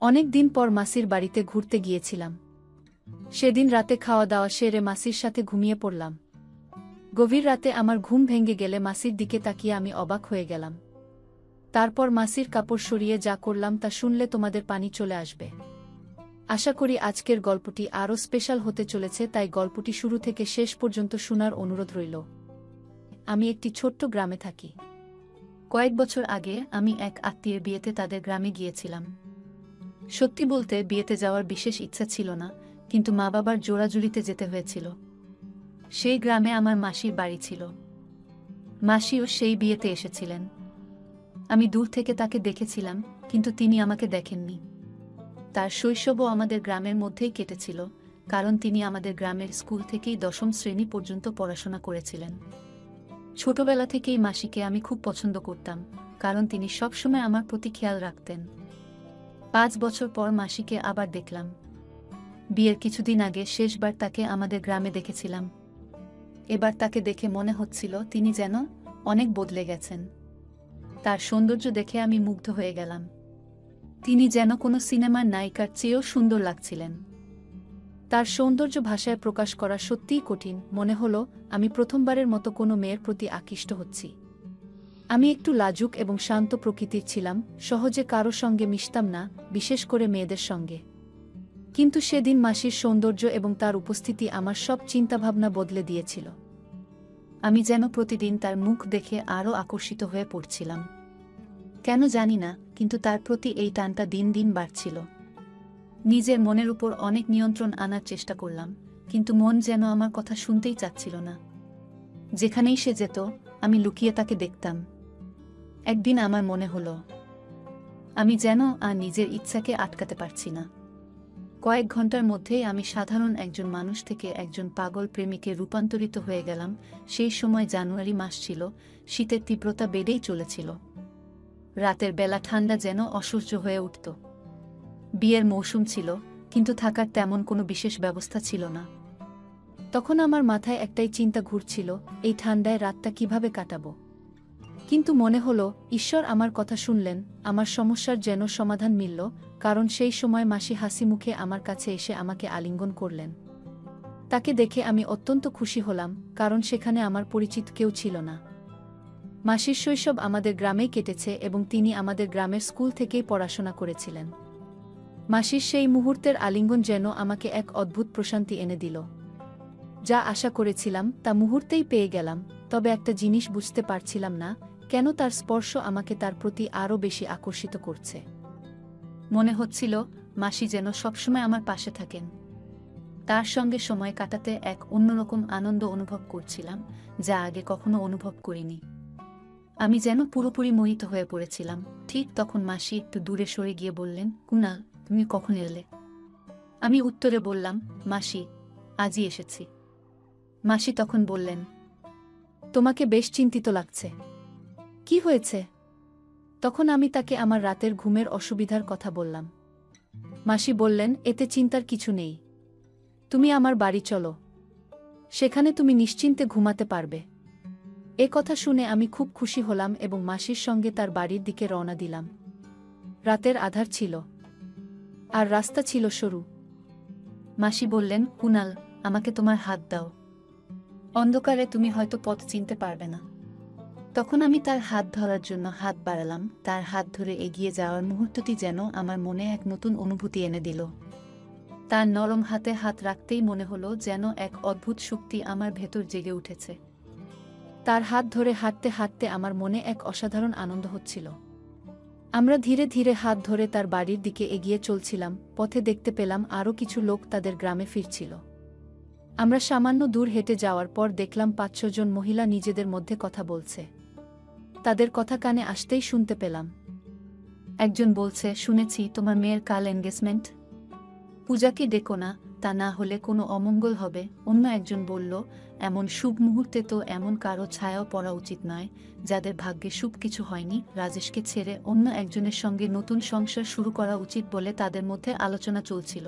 অনেক দিন পর মাসির বাড়িতে ঘুরতে গিয়েছিলাম। সেদিন রাতে খাওয়া দাওয়া সেরে মাসির সাথে ঘুমিয়ে পড়লাম। গভীর রাতে আমার ঘুম ভেঙে গেলে মাসির দিকে তাকিয়ে আমি অবাক হয়ে গেলাম। তারপর মাসির কাপড় সরিয়ে যা করলাম তা শুনলে তোমাদের পানি চলে আসবে। আশা করি আজকের গল্পটি আরও স্পেশাল হতে চলেছে, তাই গল্পটি শুরু থেকে শেষ পর্যন্ত শোনার অনুরোধ রইল। আমি একটি ছোট্ট গ্রামে থাকি। কয়েক বছর আগে আমি এক আত্মীয়ের বিয়েতে তাদের গ্রামে গিয়েছিলাম। সত্যি বলতে বিয়েতে যাওয়ার বিশেষ ইচ্ছা ছিল না, কিন্তু মা বাবার জোরাজুরিতে যেতে হয়েছিল। সেই গ্রামে আমার মাসির বাড়ি ছিল। মাসিও সেই বিয়েতে এসেছিলেন। আমি দূর থেকে তাকে দেখেছিলাম, কিন্তু তিনি আমাকে দেখেননি। তার শৈশবও আমাদের গ্রামের মধ্যেই কেটেছিল, কারণ তিনি আমাদের গ্রামের স্কুল থেকেই 10ম শ্রেণী পর্যন্ত পড়াশোনা করেছিলেন। ছোটবেলা থেকেই মাসিকে আমি খুব পছন্দ করতাম, কারণ তিনি সবসময় আমার প্রতি খেয়াল রাখতেন। 5 বছর পর মাসিকে আবার দেখলাম। বিয়ের কিছুদিন আগে শেষবার তাকে আমাদের গ্রামে দেখেছিলাম। এবার তাকে দেখে মনে হচ্ছিল তিনি যেন অনেক বদলে গেছেন। তার সৌন্দর্য দেখে আমি মুগ্ধ হয়ে গেলাম। তিনি যেন কোনো সিনেমার নায়িকার চেয়েও সুন্দর লাগছিলেন। তার সৌন্দর্য ভাষায় প্রকাশ করা সত্যিই কঠিন। মনে হলো আমি প্রথমবারের মতো কোনো মেয়ের প্রতি আকৃষ্ট হচ্ছি। আমি একটু লাজুক এবং শান্ত প্রকৃতির ছিলাম, সহজে কারো সঙ্গে মিশতাম না, বিশেষ করে মেয়েদের সঙ্গে। কিন্তু সেদিন মাসির সৌন্দর্য এবং তার উপস্থিতি আমার সব চিন্তাভাবনা বদলে দিয়েছিল। আমি যেন প্রতিদিন তার মুখ দেখে আরও আকর্ষিত হয়ে পড়ছিলাম। কেন জানি না, কিন্তু তার প্রতি এই টানটা দিন দিন বাড়ছিল। নিজের মনের উপর অনেক নিয়ন্ত্রণ আনার চেষ্টা করলাম, কিন্তু মন যেন আমার কথা শুনতেই চাচ্ছিল না। যেখানেই সে যেত, আমি লুকিয়ে তাকে দেখতাম। একদিন আমার মনে হলো, আমি যেন আর নিজের ইচ্ছাকে আটকাতে পারছি না। কয়েক ঘন্টার মধ্যেই আমি সাধারণ একজন মানুষ থেকে একজন পাগল প্রেমিকে রূপান্তরিত হয়ে গেলাম। সেই সময় জানুয়ারি মাস ছিল, শীতের তীব্রতা বেড়েই চলেছিল। রাতের বেলা ঠান্ডা যেন অসহ্য হয়ে উঠত। বিয়ের মৌসুম ছিল, কিন্তু থাকার তেমন কোনো বিশেষ ব্যবস্থা ছিল না। তখন আমার মাথায় একটাই চিন্তা ঘুরছিল, এই ঠান্ডায় রাতটা কিভাবে কাটাবো। কিন্তু মনে হলো ঈশ্বর আমার কথা শুনলেন, আমার সমস্যার যেন সমাধান মিলল, কারণ সেই সময় মাসি হাসি মুখে আমার কাছে এসে আমাকে আলিঙ্গন করলেন। তাকে দেখে আমি অত্যন্ত খুশি হলাম, কারণ সেখানে আমার পরিচিত কেউ ছিল না। মাসির শৈশব আমাদের গ্রামেই কেটেছে এবং তিনি আমাদের গ্রামের স্কুল থেকেই পড়াশোনা করেছিলেন। মাসির সেই মুহূর্তের আলিঙ্গন যেন আমাকে এক অদ্ভুত প্রশান্তি এনে দিল। যা আশা করেছিলাম তা মুহূর্তেই পেয়ে গেলাম, তবে একটা জিনিস বুঝতে পারছিলাম না, কেন তার স্পর্শ আমাকে তার প্রতি আরও বেশি আকর্ষিত করছে। মনে হচ্ছিল মাসি যেন সবসময় আমার পাশে থাকেন। তার সঙ্গে সময় কাটাতে এক অন্যরকম আনন্দ অনুভব করছিলাম, যা আগে কখনো অনুভব করিনি। আমি যেন পুরোপুরি মোহিত হয়ে পড়েছিলাম। ঠিক তখন মাসি একটু দূরে সরে গিয়ে বললেন, কুনাল, তুমি কখন এলে? আমি উত্তরে বললাম, মাসি, আজই এসেছি। মাসি তখন বললেন, তোমাকে বেশ চিন্তিত লাগছে। কি হয়েছে? তখন আমি তাকে আমার রাতের ঘুমের অসুবিধার কথা বললাম। মাসি বললেন, এতে চিন্তার কিছু নেই। তুমি আমার বাড়ি চলো, সেখানে তুমি নিশ্চিন্তে ঘুমাতে পারবে। এ কথা শুনে আমি খুব খুশি হলাম এবং মাসির সঙ্গে তার বাড়ির দিকে রওনা দিলাম। রাতের আধার ছিল, আর রাস্তা ছিল সরু। মাসি বললেন, কুনাল, আমাকে তোমার হাত দাও। অন্ধকারে তুমি হয়তো পথ চিনতে পারবে না। তখন আমি তার হাত ধরার জন্য হাত বাড়ালাম। তার হাত ধরে এগিয়ে যাওয়ার মুহূর্তটি যেন আমার মনে এক নতুন অনুভূতি এনে দিল। তার নরম হাতে হাত রাখতেই মনে হলো যেন এক অদ্ভুত শক্তি আমার ভেতর জেগে উঠেছে। তার হাত ধরে হাঁটতে হাঁটতে আমার মনে এক অসাধারণ আনন্দ হচ্ছিল। আমরা ধীরে ধীরে হাত ধরে তার বাড়ির দিকে এগিয়ে চলছিলাম। পথে দেখতে পেলাম আরও কিছু লোক তাদের গ্রামে ফিরছিল। আমরা সামান্য দূর হেঁটে যাওয়ার পর দেখলাম 5-6 জন মহিলা নিজেদের মধ্যে কথা বলছে। তাদের কথা কানে আসতেই শুনতে পেলাম। একজন বলছে, শুনেছি তোমার মেয়ের কাল এনগেজমেন্ট। পূজাকে ডেকো না, তা না হলে কোনো অমঙ্গল হবে। অন্য একজন বলল, এমন শুভ মুহূর্তে তো এমন কারো ছায়াও পড়া উচিত নয়, যাদের ভাগ্যে শুভ কিছু হয়নি। রাজেশকে ছেড়ে অন্য একজনের সঙ্গে নতুন সংসার শুরু করা উচিত বলে তাদের মধ্যে আলোচনা চলছিল।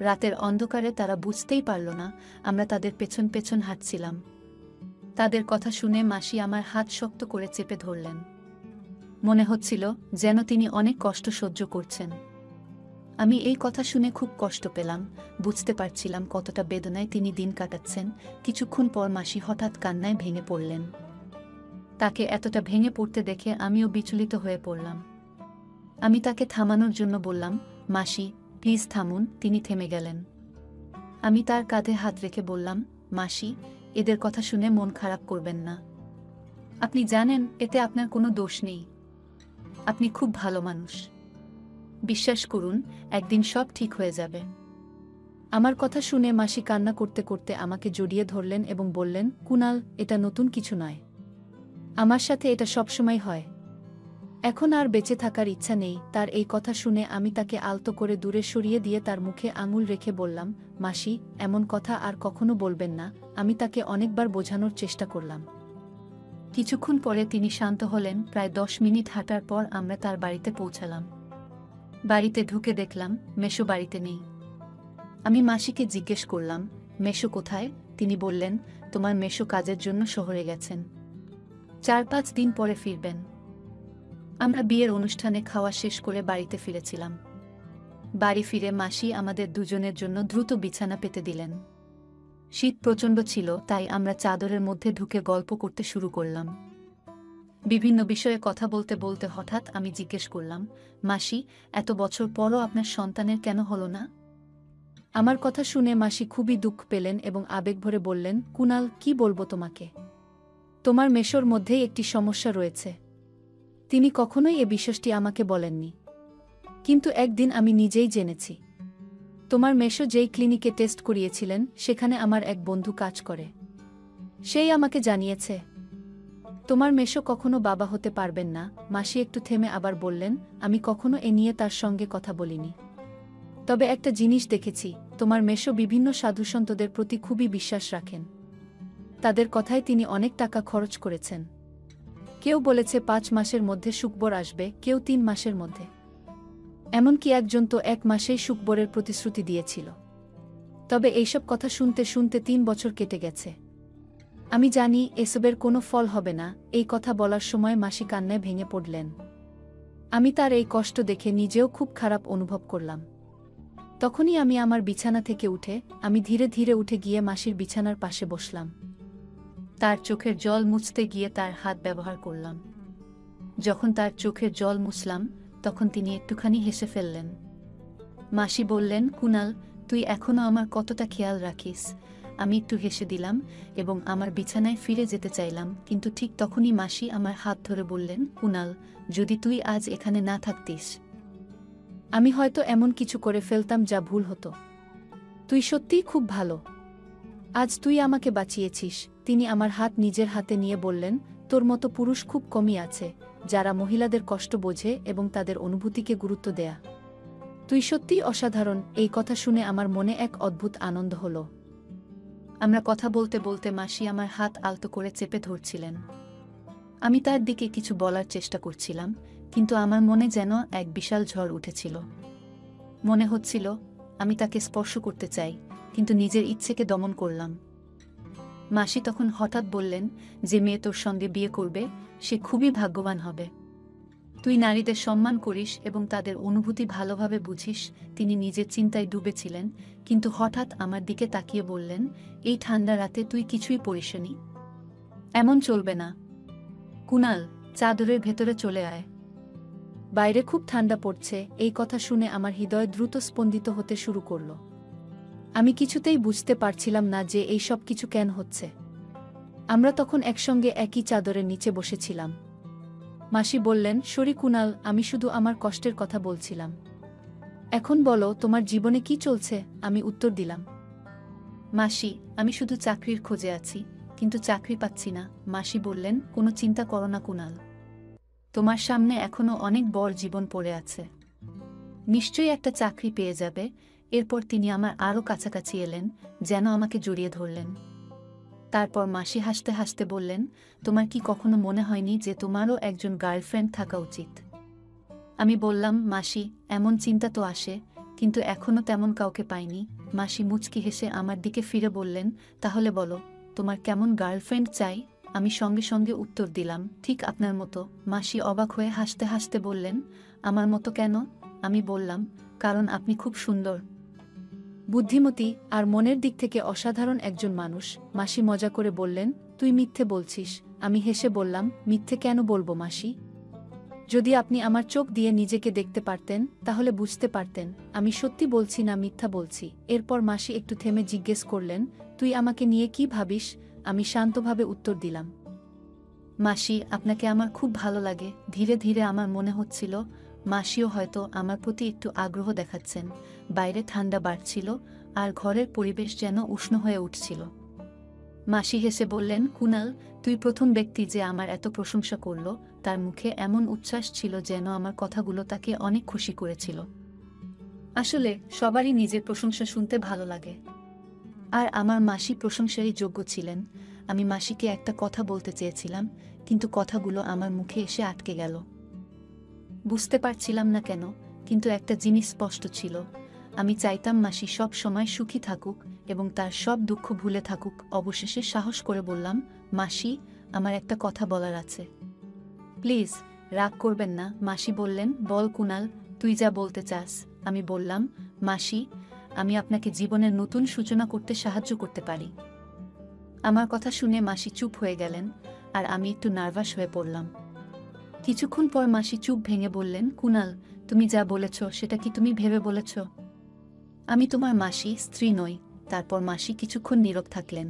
রাতের অন্ধকারে তারা বুঝতেই পারল না আমরা তাদের পেছন পেছন হাঁটছিলাম। তাদের কথা শুনে মাসি আমার হাত শক্ত করে চেপে ধরলেন। মনে হচ্ছিল যেন তিনি অনেক কষ্ট সহ্য করছেন। আমি এই কথা শুনে খুব কষ্ট পেলাম, বুঝতে পারছিলাম কতটা বেদনায় তিনি দিন কাটাচ্ছেন। কিছুক্ষণ পর মাসি হঠাৎ কান্নায় ভেঙে পড়লেন। তাকে এতটা ভেঙে পড়তে দেখে আমিও বিচলিত হয়ে পড়লাম। আমি তাকে থামানোর জন্য বললাম, মাসি প্লিজ থামুন। তিনি থেমে গেলেন। আমি তার কাঁধে হাত রেখে বললাম, মাসি, এদের কথা শুনে মন খারাপ করবেন না। আপনি জানেন এতে আপনার কোনো দোষ নেই। আপনি খুব ভালো মানুষ। বিশ্বাস করুন, একদিন সব ঠিক হয়ে যাবে। আমার কথা শুনে মাসি কান্না করতে করতে আমাকে জড়িয়ে ধরলেন এবং বললেন, কুনাল, এটা নতুন কিছু নয়। আমার সাথে এটা সবসময় হয়। এখন আর বেঁচে থাকার ইচ্ছা নেই। তার এই কথা শুনে আমি তাকে আলতো করে দূরে সরিয়ে দিয়ে তার মুখে আঙুল রেখে বললাম, মাসি, এমন কথা আর কখনো বলবেন না। আমি তাকে অনেকবার বোঝানোর চেষ্টা করলাম। কিছুক্ষণ পরে তিনি শান্ত হলেন। প্রায় 10 মিনিট হাঁটার পর আমরা তার বাড়িতে পৌঁছালাম। বাড়িতে ঢুকে দেখলাম মেশো বাড়িতে নেই। আমি মাসিকে জিজ্ঞেস করলাম, মেশো কোথায়? তিনি বললেন, তোমার মেশো কাজের জন্য শহরে গেছেন। 4-5 দিন পরে ফিরবেন। আমরা বিয়ের অনুষ্ঠানে খাওয়া শেষ করে বাড়িতে ফিরেছিলাম। বাড়ি ফিরে মাসি আমাদের দুজনের জন্য দ্রুত বিছানা পেতে দিলেন। শীত প্রচণ্ড ছিল, তাই আমরা চাদরের মধ্যে ঢুকে গল্প করতে শুরু করলাম। বিভিন্ন বিষয়ে কথা বলতে বলতে হঠাৎ আমি জিজ্ঞেস করলাম, মাসি, এত বছর পরও আপনার সন্তানের কেন হলো না? আমার কথা শুনে মাসি খুবই দুঃখ পেলেন এবং আবেগভরে বললেন, কুনাল, কি বলবো তোমাকে? তোমার মেশোর মধ্যেই একটি সমস্যা রয়েছে। তিনি কখনোই এ বিষয়টি আমাকে বলেননি, কিন্তু একদিন আমি নিজেই জেনেছি। তোমার মেশো যেই ক্লিনিকে টেস্ট করিয়েছিলেন, সেখানে আমার এক বন্ধু কাজ করে। সেই আমাকে জানিয়েছে তোমার মেশো কখনো বাবা হতে পারবেন না। মাসি একটু থেমে আবার বললেন, আমি কখনো এ নিয়ে তার সঙ্গে কথা বলিনি। তবে একটা জিনিস দেখেছি, তোমার মেশো বিভিন্ন সাধুসন্তদের প্রতি খুবই বিশ্বাস রাখেন। তাদের কথায় তিনি অনেক টাকা খরচ করেছেন। কেউ বলেছে 5 মাসের মধ্যে সুখবর আসবে, কেউ 3 মাসের মধ্যে। এমনকি একজন তো 1 মাসেই সুখবরের প্রতিশ্রুতি দিয়েছিল। তবে এইসব কথা শুনতে শুনতে 3 বছর কেটে গেছে। আমি জানি এসবের কোনো ফল হবে না। এই কথা বলার সময় মাসি কান্নায় ভেঙে পড়লেন। আমি তার এই কষ্ট দেখে নিজেও খুব খারাপ অনুভব করলাম। তখনই আমি আমার বিছানা থেকে উঠে আমি ধীরে ধীরে উঠে গিয়ে মাসির বিছানার পাশে বসলাম। তার চোখের জল মুছতে গিয়ে তার হাত ব্যবহার করলাম। যখন তার চোখের জল মুছলাম, তখন তিনি একটুখানি হেসে ফেললেন। মাসি বললেন, কুনাল, তুই এখনো আমার কতটা খেয়াল রাখিস। আমি একটু হেসে দিলাম এবং আমার বিছানায় ফিরে যেতে চাইলাম, কিন্তু ঠিক তখনই মাসি আমার হাত ধরে বললেন, কুনাল, যদি তুই আজ এখানে না থাকতিস, আমি হয়তো এমন কিছু করে ফেলতাম যা ভুল হতো। তুই সত্যিই খুব ভালো। আজ তুই আমাকে বাঁচিয়েছিস। তিনি আমার হাত নিজের হাতে নিয়ে বললেন, তোর মতো পুরুষ খুব কমই আছে, যারা মহিলাদের কষ্ট বোঝে এবং তাদের অনুভূতিকে গুরুত্ব দেয়া। তুই সত্যিই অসাধারণ। এই কথা শুনে আমার মনে এক অদ্ভুত আনন্দ হলো। আমরা কথা বলতে বলতে মাসি আমার হাত আলতো করে চেপে ধরছিলেন। আমি তার দিকে কিছু বলার চেষ্টা করছিলাম, কিন্তু আমার মনে যেন এক বিশাল ঝড় উঠেছিল। মনে হচ্ছিল আমি তাকে স্পর্শ করতে চাই, কিন্তু নিজের ইচ্ছেকে দমন করলাম। মাসি তখন হঠাৎ বললেন, যে মেয়ে তোর সঙ্গে বিয়ে করবে, সে খুবই ভাগ্যবান হবে। তুই নারীদের সম্মান করিস এবং তাদের অনুভূতি ভালোভাবে বুঝিস। তিনি নিজের চিন্তায় ডুবেছিলেন, কিন্তু হঠাৎ আমার দিকে তাকিয়ে বললেন, এই ঠান্ডা রাতে তুই কিছুই পরিসনি। এমন চলবে না। কুনাল, চাদরের ভেতরে চলে আয়। বাইরে খুব ঠান্ডা পড়ছে। এই কথা শুনে আমার হৃদয় দ্রুত স্পন্দিত হতে শুরু করল। আমি কিছুতেই বুঝতে পারছিলাম না যে এই সব কিছু কেন হচ্ছে। আমরা তখন একসঙ্গে একই চাদরের নিচে বসেছিলাম। মাসি বললেন, সরি কুনাল, আমি শুধু আমার কষ্টের কথা বলছিলাম। এখন বলো, তোমার জীবনে কি চলছে? আমি উত্তর দিলাম, মাসি, আমি শুধু চাকরির খোঁজে আছি, কিন্তু চাকরি পাচ্ছি না। মাসি বললেন, কোনো চিন্তা করো না কুনাল, তোমার সামনে এখনো অনেক বড় জীবন পড়ে আছে। নিশ্চয়ই একটা চাকরি পেয়ে যাবে। এরপর তিনি আমার আরও কাছাকাছি এলেন, যেন আমাকে জড়িয়ে ধরলেন। তারপর মাসি হাসতে হাসতে বললেন, তোমার কি কখনো মনে হয়নি যে তোমারও একজন গার্লফ্রেন্ড থাকা উচিত? আমি বললাম, মাসি, এমন চিন্তা তো আসে, কিন্তু এখনো তেমন কাউকে পাইনি। মাসি মুচকি হেসে আমার দিকে ফিরে বললেন, তাহলে বলো, তোমার কেমন গার্লফ্রেন্ড চাই? আমি সঙ্গে সঙ্গে উত্তর দিলাম, ঠিক আপনার মতো। মাসি অবাক হয়ে হাসতে হাসতে বললেন, আমার মতো কেন? আমি বললাম, কারণ আপনি খুব সুন্দর, বুদ্ধিমতী আর মনের দিক থেকে অসাধারণ একজন মানুষ। মাসি মজা করে বললেন, তুই মিথ্যে বলছিস। আমি হেসে বললাম, মিথ্যে কেন বলবো মাসি? যদি আপনি আমার চোখ দিয়ে নিজেকে দেখতে পারতেন তাহলে বুঝতে পারতেন আমি সত্যি বলছি না মিথ্যা বলছি। এরপর মাসি একটু থেমে জিজ্ঞেস করলেন, তুই আমাকে নিয়ে কি ভাবিস? আমি শান্তভাবে উত্তর দিলাম, মাসি, আপনাকে আমার খুব ভালো লাগে। ধীরে ধীরে আমার মনে হচ্ছিল মাসিও হয়তো আমার প্রতি একটু আগ্রহ দেখাচ্ছেন। বাইরে ঠান্ডা বাড়ছিল আর ঘরের পরিবেশ যেন উষ্ণ হয়ে উঠছিল। মাসি হেসে বললেন, কুনাল, তুই প্রথম ব্যক্তি যে আমার এত প্রশংসা করল। তার মুখে এমন উচ্ছ্বাস ছিল যেন আমার কথাগুলো তাকে অনেক খুশি করেছিল। আসলে সবারই নিজের প্রশংসা শুনতে ভালো লাগে, আর আমার মাসি প্রশংসারই যোগ্য ছিলেন। আমি মাসিকে একটা কথা বলতে চেয়েছিলাম, কিন্তু কথাগুলো আমার মুখে এসে আটকে গেল। বুঝতে পারছিলাম না কেন, কিন্তু একটা জিনিস স্পষ্ট ছিল। আমি চাইতাম মাসি সব সময় সুখী থাকুক এবং তার সব দুঃখ ভুলে থাকুক। অবশেষে সাহস করে বললাম, মাসি, আমার একটা কথা বলার আছে। প্লিজ রাগ করবেন না। মাসি বললেন, বল কুনাল, তুই যা বলতে চাস। আমি বললাম, মাসি, আমি আপনাকে জীবনের নতুন সূচনা করতে সাহায্য করতে পারি। আমার কথা শুনে মাসি চুপ হয়ে গেলেন আর আমি একটু নার্ভাস হয়ে পড়লাম। কিছুক্ষণ পর মাসি চুপ ভেঙে বললেন, কুনাল, তুমি যা বলেছ সেটা কি তুমি ভেবে বলেছ? আমি তোমার মাসি, স্ত্রী নই। তারপর মাসি কিছুক্ষণ নীরব থাকলেন।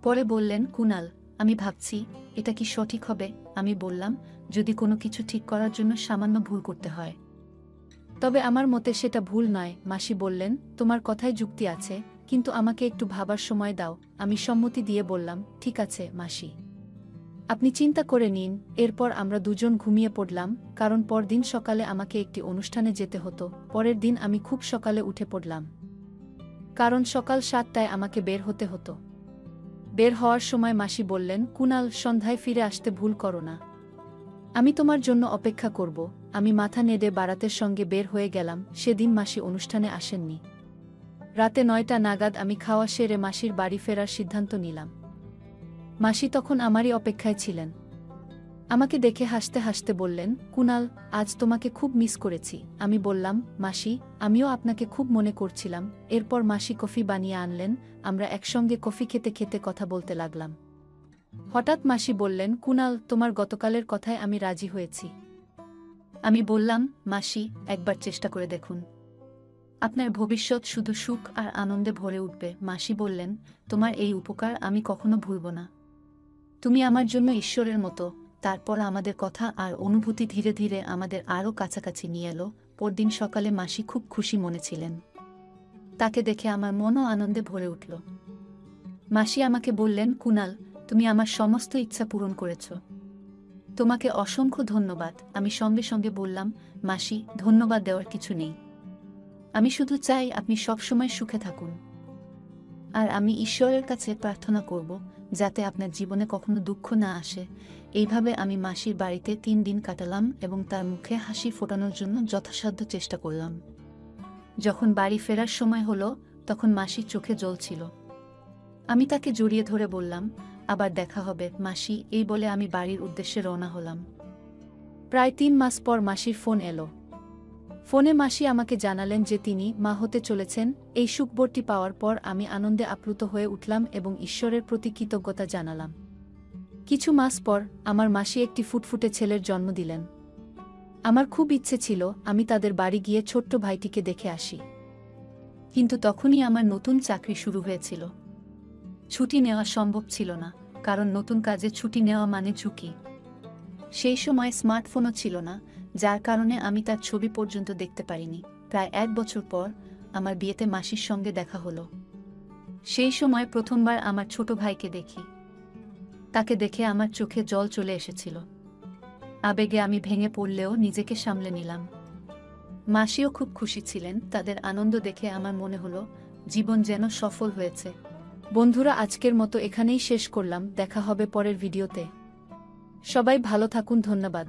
পরে বললেন, কুনাল, আমি ভাবছি এটা কি সঠিক হবে। আমি বললাম, যদি কোনো কিছু ঠিক করার জন্য সামান্য ভুল করতে হয় তবে আমার মতে সেটা ভুল নয়। মাসি বললেন, তোমার কথায় যুক্তি আছে, কিন্তু আমাকে একটু ভাবার সময় দাও। আমি সম্মতি দিয়ে বললাম, ঠিক আছে মাসি, আপনি চিন্তা করে নিন। এরপর আমরা দুজন ঘুমিয়ে পড়লাম, কারণ পরদিন সকালে আমাকে একটি অনুষ্ঠানে যেতে হতো। পরের দিন আমি খুব সকালে উঠে পড়লাম, কারণ সকাল 7টায় আমাকে বের হতে হতো। বের হওয়ার সময় মাসি বললেন, কুনাল, সন্ধ্যায় ফিরে আসতে ভুল করো না। আমি তোমার জন্য অপেক্ষা করব। আমি মাথা নেড়ে বারাতের সঙ্গে বের হয়ে গেলাম। সেদিন মাসি অনুষ্ঠানে আসেননি। রাতে 9টা নাগাদ আমি খাওয়া সেরে মাসির বাড়ি ফেরার সিদ্ধান্ত নিলাম। মাসি তখন আমারই অপেক্ষায় ছিলেন। আমাকে দেখে হাসতে হাসতে বললেন, কুনাল, আজ তোমাকে খুব মিস করেছি। আমি বললাম, মাসি, আমিও আপনাকে খুব মনে করছিলাম। এরপর মাসি কফি বানিয়ে আনলেন। আমরা একসঙ্গে কফি খেতে খেতে কথা বলতে লাগলাম। হঠাৎ মাসি বললেন, কুনাল, তোমার গতকালের কথায় আমি রাজি হয়েছি। আমি বললাম, মাসি, একবার চেষ্টা করে দেখুন। আপনার ভবিষ্যৎ শুধু সুখ আর আনন্দে ভরে উঠবে। মাসি বললেন, তোমার এই উপকার আমি কখনো ভুলব না। তুমি আমার জন্য ঈশ্বরের মতো। তারপর আমাদের কথা আর অনুভূতি ধীরে ধীরে আমাদের আরও কাছাকাছি নিয়ে এলো। পরদিন সকালে মাসি খুব খুশি মনে ছিলেন। তাকে দেখে আমার মনও আনন্দে ভরে উঠল। মাসি আমাকে বললেন, কুনাল, তুমি আমার সমস্ত ইচ্ছা পূরণ করেছ। তোমাকে অসংখ্য ধন্যবাদ। আমি সঙ্গে সঙ্গে বললাম, মাসি, ধন্যবাদ দেওয়ার কিছু নেই। আমি শুধু চাই আপনি সবসময় সুখে থাকুন। আর আমি ঈশ্বরের কাছে প্রার্থনা করব যাতে আপনার জীবনে কখনো দুঃখ না আসে। এইভাবে আমি মাসির বাড়িতে 3 দিন কাটালাম এবং তার মুখে হাসি ফোটানোর জন্য যথাসাধ্য চেষ্টা করলাম। যখন বাড়ি ফেরার সময় হলো, তখন মাসির চোখে জল ছিল। আমি তাকে জড়িয়ে ধরে বললাম, আবার দেখা হবে মাসি। এই বলে আমি বাড়ির উদ্দেশ্যে রওনা হলাম। প্রায় 3 মাস পর মাসির ফোন এলো। ফোনে মাসি আমাকে জানালেন যে তিনি মা হতে চলেছেন। এই সুখবরটি পাওয়ার পর আমি আনন্দে আপ্লুত হয়ে উঠলাম এবং ঈশ্বরের প্রতি কৃতজ্ঞতা জানালাম। কিছু মাস পর আমার মাসি একটি ফুটফুটে ছেলের জন্ম দিলেন। আমার খুব ইচ্ছে ছিল আমি তাদের বাড়ি গিয়ে ছোট্ট ভাইটিকে দেখে আসি, কিন্তু তখনই আমার নতুন চাকরি শুরু হয়েছিল। ছুটি নেওয়া সম্ভব ছিল না, কারণ নতুন কাজে ছুটি নেওয়া মানে ঝুঁকি। সেই সময় স্মার্টফোনও ছিল না, যার কারণে আমি তার ছবি পর্যন্ত দেখতে পারিনি। প্রায় 1 বছর পর আমার বিয়েতে মাসির সঙ্গে দেখা হলো। সেই সময় প্রথমবার আমার ছোট ভাইকে দেখি। তাকে দেখে আমার চোখে জল চলে এসেছিল। আবেগে আমি ভেঙে পড়লেও নিজেকে সামলে নিলাম। মাসিও খুব খুশি ছিলেন। তাদের আনন্দ দেখে আমার মনে হলো জীবন যেন সফল হয়েছে। বন্ধুরা, আজকের মতো এখানেই শেষ করলাম। দেখা হবে পরের ভিডিওতে। সবাই ভালো থাকুন। ধন্যবাদ।